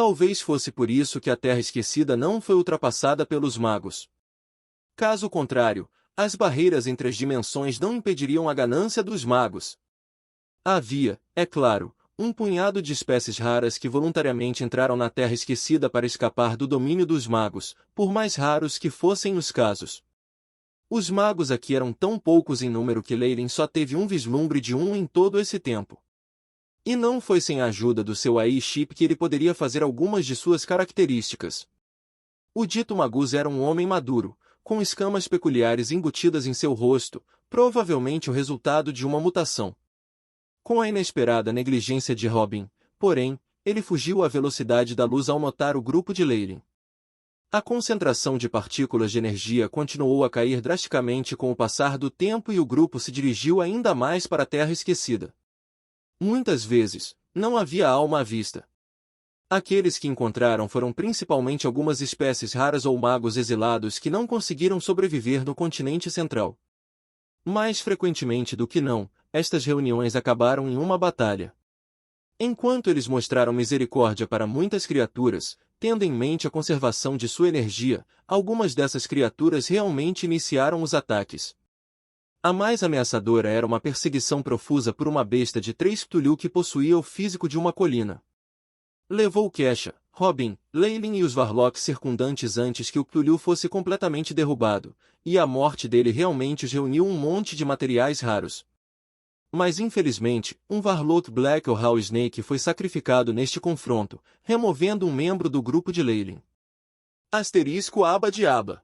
Talvez fosse por isso que a Terra Esquecida não foi ultrapassada pelos magos. Caso contrário, as barreiras entre as dimensões não impediriam a ganância dos magos. Havia, é claro, um punhado de espécies raras que voluntariamente entraram na Terra Esquecida para escapar do domínio dos magos, por mais raros que fossem os casos. Os magos aqui eram tão poucos em número que Leyline só teve um vislumbre de um em todo esse tempo. E não foi sem a ajuda do seu AI-chip que ele poderia fazer algumas de suas características. O dito Magus era um homem maduro, com escamas peculiares embutidas em seu rosto, provavelmente o resultado de uma mutação. Com a inesperada negligência de Robin, porém, ele fugiu à velocidade da luz ao notar o grupo de Leyline. A concentração de partículas de energia continuou a cair drasticamente com o passar do tempo e o grupo se dirigiu ainda mais para a Terra Esquecida. Muitas vezes, não havia alma à vista. Aqueles que encontraram foram principalmente algumas espécies raras ou magos exilados que não conseguiram sobreviver no continente central. Mais frequentemente do que não, estas reuniões acabaram em uma batalha. Enquanto eles mostraram misericórdia para muitas criaturas, tendo em mente a conservação de sua energia, algumas dessas criaturas realmente iniciaram os ataques. A mais ameaçadora era uma perseguição profusa por uma besta de 3 Cthulhu que possuía o físico de uma colina. Levou Kesha, Robin, Leyline e os Varlocks circundantes antes que o Cthulhu fosse completamente derrubado, e a morte dele realmente os reuniu um monte de materiais raros. Mas infelizmente, um Varlock Black Oral Snake foi sacrificado neste confronto, removendo um membro do grupo de Leyline. Asterisco aba de aba.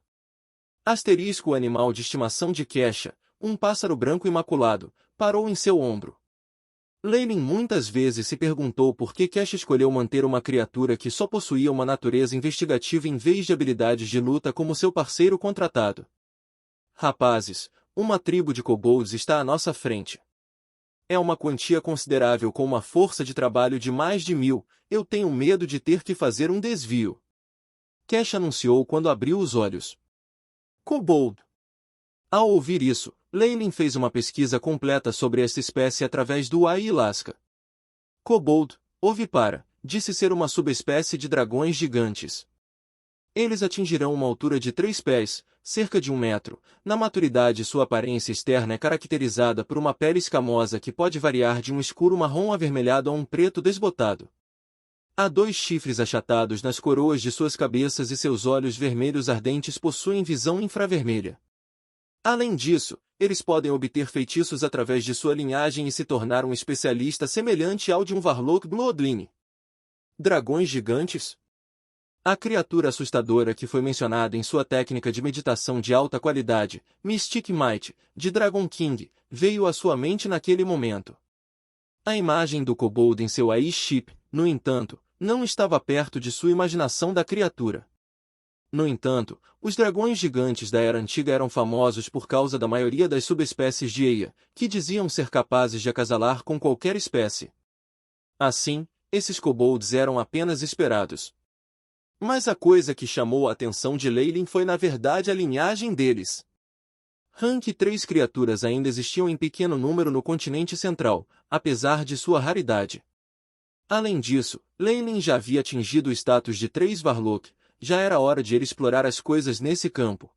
Asterisco o animal de estimação de Kesha, um pássaro branco imaculado, parou em seu ombro. Leyline muitas vezes se perguntou por que Kesha escolheu manter uma criatura que só possuía uma natureza investigativa em vez de habilidades de luta como seu parceiro contratado. Rapazes, uma tribo de kobolds está à nossa frente. É uma quantia considerável com uma força de trabalho de mais de 1000, eu tenho medo de ter que fazer um desvio. Kesha anunciou quando abriu os olhos. Kobold. Ao ouvir isso, Leyline fez uma pesquisa completa sobre esta espécie através do AI Lasca. Kobold, ovipara, disse ser uma subespécie de dragões gigantes. Eles atingirão uma altura de 3 pés, cerca de 1 metro. Na maturidade sua aparência externa é caracterizada por uma pele escamosa que pode variar de um escuro marrom avermelhado a um preto desbotado. Há 2 chifres achatados nas coroas de suas cabeças e seus olhos vermelhos ardentes possuem visão infravermelha. Além disso, eles podem obter feitiços através de sua linhagem e se tornar um especialista semelhante ao de um Varlock Bloodline. Dragões gigantes? A criatura assustadora que foi mencionada em sua técnica de meditação de alta qualidade, Mystic Might, de Dragon King, veio à sua mente naquele momento. A imagem do kobold em seu AI-chip, no entanto, não estava perto de sua imaginação da criatura. No entanto, os dragões gigantes da Era Antiga eram famosos por causa da maioria das subespécies de Eia, que diziam ser capazes de acasalar com qualquer espécie. Assim, esses kobolds eram apenas esperados. Mas a coisa que chamou a atenção de Leyline foi na verdade a linhagem deles. Rank 3 criaturas ainda existiam em pequeno número no continente central, apesar de sua raridade. Além disso, Leyline já havia atingido o status de 3 Varlock, já era hora de ele explorar as coisas nesse campo.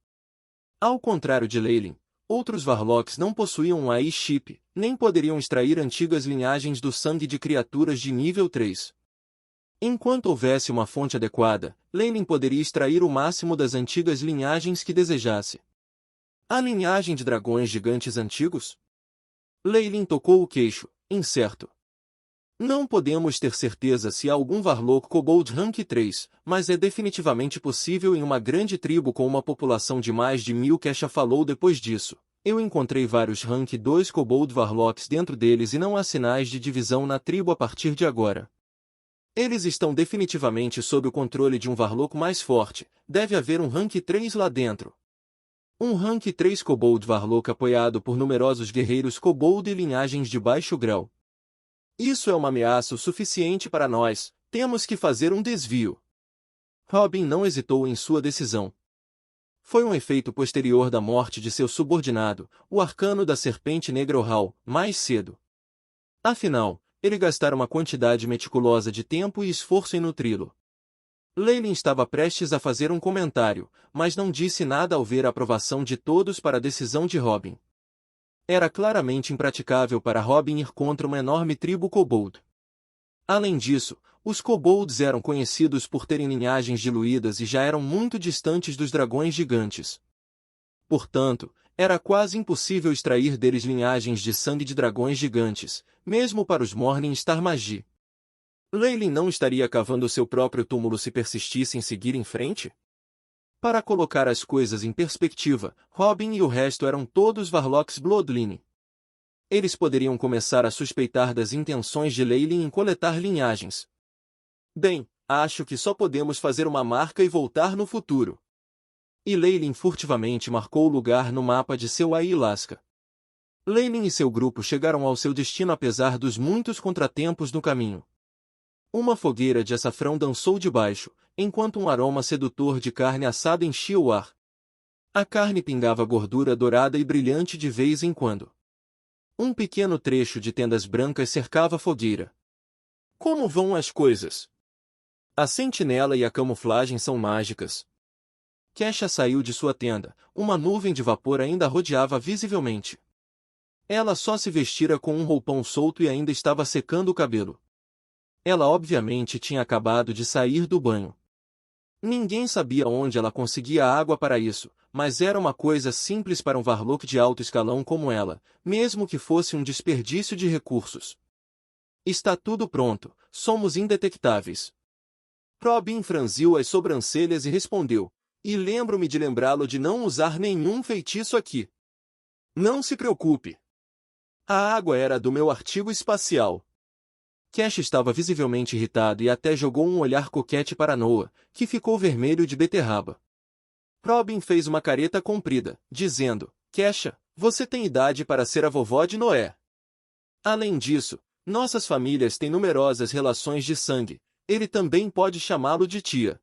Ao contrário de Leyline, outros Varlocks não possuíam um AI-chip, nem poderiam extrair antigas linhagens do sangue de criaturas de nível 3. Enquanto houvesse uma fonte adequada, Leyline poderia extrair o máximo das antigas linhagens que desejasse. A linhagem de dragões gigantes antigos? Leyline tocou o queixo, incerto. Não podemos ter certeza se há algum Varlock Kobold Rank 3, mas é definitivamente possível em uma grande tribo com uma população de mais de 1000. Kesha falou depois disso. Eu encontrei vários Rank 2 Kobold Varlocks dentro deles e não há sinais de divisão na tribo a partir de agora. Eles estão definitivamente sob o controle de um Varlock mais forte, deve haver um Rank 3 lá dentro. Um Rank 3 Kobold Varlock apoiado por numerosos guerreiros Kobold e linhagens de baixo grau. Isso é uma ameaça o suficiente para nós, temos que fazer um desvio. Robin não hesitou em sua decisão. Foi um efeito posterior da morte de seu subordinado, o arcano da Serpente Negra Oral, mais cedo. Afinal, ele gastara uma quantidade meticulosa de tempo e esforço em nutri-lo. Leylin estava prestes a fazer um comentário, mas não disse nada ao ver a aprovação de todos para a decisão de Robin. Era claramente impraticável para Robin ir contra uma enorme tribo kobold. Além disso, os kobolds eram conhecidos por terem linhagens diluídas e já eram muito distantes dos dragões gigantes. Portanto, era quase impossível extrair deles linhagens de sangue de dragões gigantes, mesmo para os Morningstar Magi. Leylin não estaria cavando seu próprio túmulo se persistisse em seguir em frente? Para colocar as coisas em perspectiva, Robin e o resto eram todos Varlocks Bloodline. Eles poderiam começar a suspeitar das intenções de Leylin em coletar linhagens. Bem, acho que só podemos fazer uma marca e voltar no futuro. E Leylin furtivamente marcou o lugar no mapa de seu Ayahuasca. Leylin e seu grupo chegaram ao seu destino apesar dos muitos contratempos no caminho. Uma fogueira de açafrão dançou debaixo, enquanto um aroma sedutor de carne assada enchia o ar. A carne pingava gordura dourada e brilhante de vez em quando. Um pequeno trecho de tendas brancas cercava a fogueira. Como vão as coisas? A sentinela e a camuflagem são mágicas. Kesha saiu de sua tenda, uma nuvem de vapor ainda a rodeava visivelmente. Ela só se vestira com um roupão solto e ainda estava secando o cabelo. Ela obviamente tinha acabado de sair do banho. Ninguém sabia onde ela conseguia água para isso, mas era uma coisa simples para um Varlock de alto escalão como ela, mesmo que fosse um desperdício de recursos. Está tudo pronto, somos indetectáveis. Robin franziu as sobrancelhas e respondeu, e lembro-me de lembrá-lo de não usar nenhum feitiço aqui. Não se preocupe. A água era do meu artigo espacial. Cash estava visivelmente irritado e até jogou um olhar coquete para Noah, que ficou vermelho de beterraba. Robin fez uma careta comprida, dizendo, Kesha, você tem idade para ser a vovó de Noé. Além disso, nossas famílias têm numerosas relações de sangue, ele também pode chamá-lo de tia.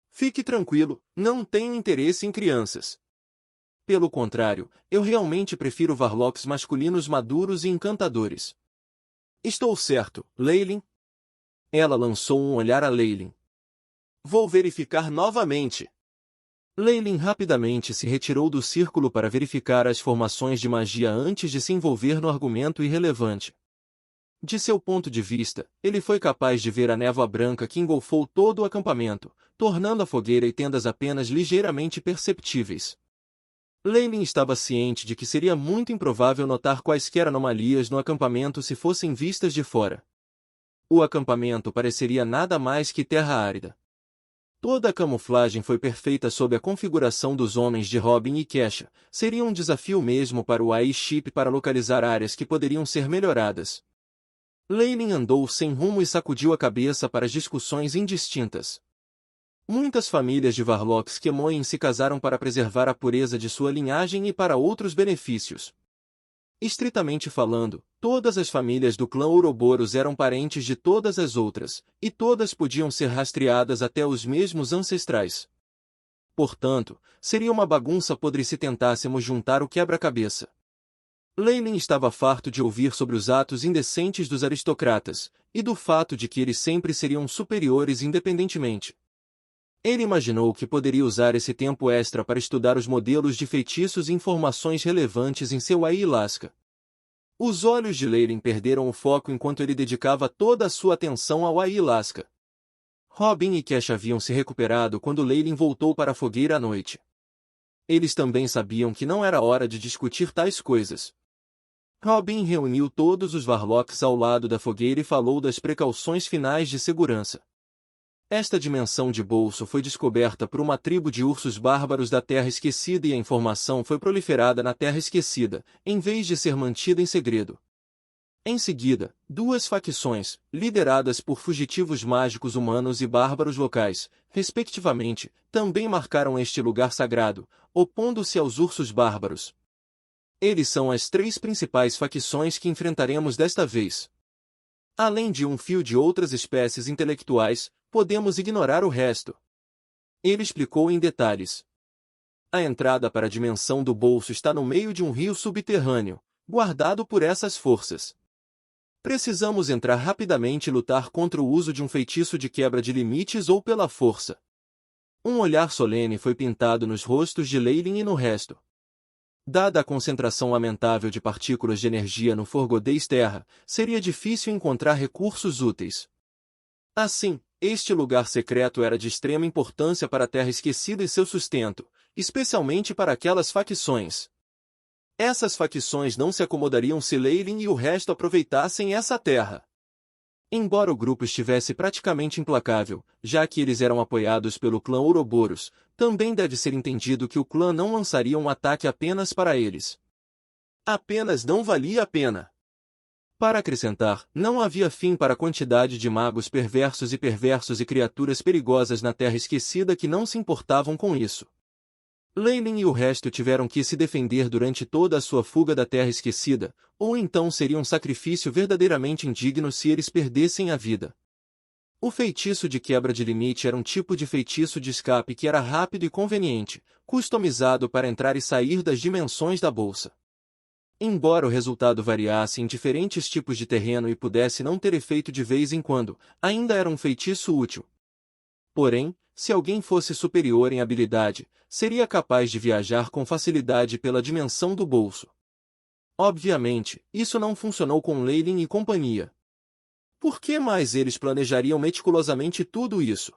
Fique tranquilo, não tenho interesse em crianças. Pelo contrário, eu realmente prefiro Varlocks masculinos maduros e encantadores. Estou certo, Leylin? Ela lançou um olhar a Leylin. Vou verificar novamente. Leylin rapidamente se retirou do círculo para verificar as formações de magia antes de se envolver no argumento irrelevante. De seu ponto de vista, ele foi capaz de ver a névoa branca que engolfou todo o acampamento, tornando a fogueira e tendas apenas ligeiramente perceptíveis. Leylin estava ciente de que seria muito improvável notar quaisquer anomalias no acampamento se fossem vistas de fora. O acampamento pareceria nada mais que terra árida. Toda a camuflagem foi perfeita sob a configuração dos homens de Robin e Kesha. Seria um desafio mesmo para o AI-Ship para localizar áreas que poderiam ser melhoradas. Leylin andou sem rumo e sacudiu a cabeça para as discussões indistintas. Muitas famílias de Varlocks Kemoin se casaram para preservar a pureza de sua linhagem e para outros benefícios. Estritamente falando, todas as famílias do clã Ouroboros eram parentes de todas as outras, e todas podiam ser rastreadas até os mesmos ancestrais. Portanto, seria uma bagunça podre se tentássemos juntar o quebra-cabeça. Leylin estava farto de ouvir sobre os atos indecentes dos aristocratas, e do fato de que eles sempre seriam superiores independentemente. Ele imaginou que poderia usar esse tempo extra para estudar os modelos de feitiços e informações relevantes em seu Ayahuasca. Os olhos de Leylin perderam o foco enquanto ele dedicava toda a sua atenção ao Ayahuasca. Robin e Cash haviam se recuperado quando Leylin voltou para a fogueira à noite. Eles também sabiam que não era hora de discutir tais coisas. Robin reuniu todos os Varlocks ao lado da fogueira e falou das precauções finais de segurança. Esta dimensão de bolso foi descoberta por uma tribo de ursos bárbaros da Terra Esquecida e a informação foi proliferada na Terra Esquecida, em vez de ser mantida em segredo. Em seguida, duas facções, lideradas por fugitivos mágicos humanos e bárbaros locais, respectivamente, também marcaram este lugar sagrado, opondo-se aos ursos bárbaros. Eles são as três principais facções que enfrentaremos desta vez. Além de um fio de outras espécies intelectuais, podemos ignorar o resto. Ele explicou em detalhes. A entrada para a dimensão do bolso está no meio de um rio subterrâneo, guardado por essas forças. Precisamos entrar rapidamente e lutar contra o uso de um feitiço de quebra de limites ou pela força. Um olhar solene foi pintado nos rostos de Leyline e no resto. Dada a concentração lamentável de partículas de energia no Forgodês Terra, seria difícil encontrar recursos úteis. Assim, este lugar secreto era de extrema importância para a Terra Esquecida e seu sustento, especialmente para aquelas facções. Essas facções não se acomodariam se Leyline e o resto aproveitassem essa terra. Embora o grupo estivesse praticamente implacável, já que eles eram apoiados pelo clã Ouroboros, também deve ser entendido que o clã não lançaria um ataque apenas para eles. Apenas não valia a pena. Para acrescentar, não havia fim para a quantidade de magos perversos e criaturas perigosas na Terra Esquecida que não se importavam com isso. Leyline e o resto tiveram que se defender durante toda a sua fuga da Terra Esquecida, ou então seria um sacrifício verdadeiramente indigno se eles perdessem a vida. O feitiço de quebra de limite era um tipo de feitiço de escape que era rápido e conveniente, customizado para entrar e sair das dimensões da bolsa. Embora o resultado variasse em diferentes tipos de terreno e pudesse não ter efeito de vez em quando, ainda era um feitiço útil. Porém, se alguém fosse superior em habilidade, seria capaz de viajar com facilidade pela dimensão do bolso. Obviamente, isso não funcionou com Leyline e companhia. Por que mais eles planejariam meticulosamente tudo isso?